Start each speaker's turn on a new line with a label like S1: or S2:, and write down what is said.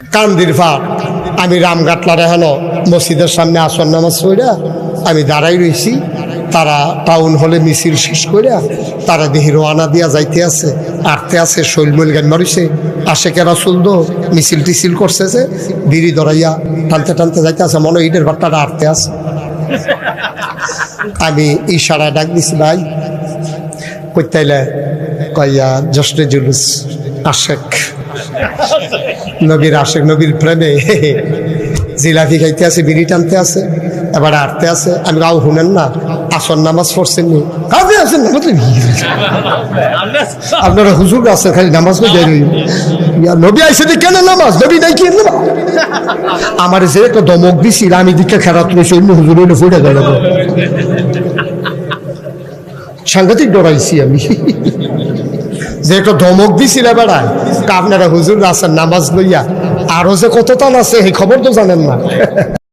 S1: কান্দির ফাট আমি রামঘাটলার হেন মসজিদের সামনে আসর নামাজ পড়া আমি দাঁড়াই রয়েছি। তারা টাউন হলে মিছিল শেষ করে তারা দেখি রোয়ানা দিয়া যাইতে আছে, আটতে আছে, শৈলমৈল গান মারিছে, আশেকে রাসুল দো মিছিল টিছিল করছে, যে বিড়ি ধরাইয়া টানতে টানতে যাইতে আছে, মনে ইটের ভাট্টাটা আটতে আছে। আমি ইশারায় ডাক দিছি, ভাই কইতাইলে কইয়া জশ্নে জুলুস আশেক নবীর আশেক, নবীর প্রেমে জিলাপি খাইতে আছে, বিড়ি টানতে আছে, এবার আটতে আছে। আমি গাও শুনেন না, আসর নামাজ পড়ছেন নি? কাজে আছেন না, আপনারা হুজুর আছে খালি নামাজ পড়ে নবী আইসে কেন নামাজ, নবী নাই কি আমার যে একটা দমক দিছিল, আমি দিকে খেরাত রয়েছে হুজুর হইলে ফুটে গেল, সাংঘাতিক ডরাইছি আমি, যে একটা ধমক দিছিল বেড়ায়। আপনারা হুজুর আছেন নামাজ লইয়া, আরো যে কত তান আছে এই খবর তো জানেন না।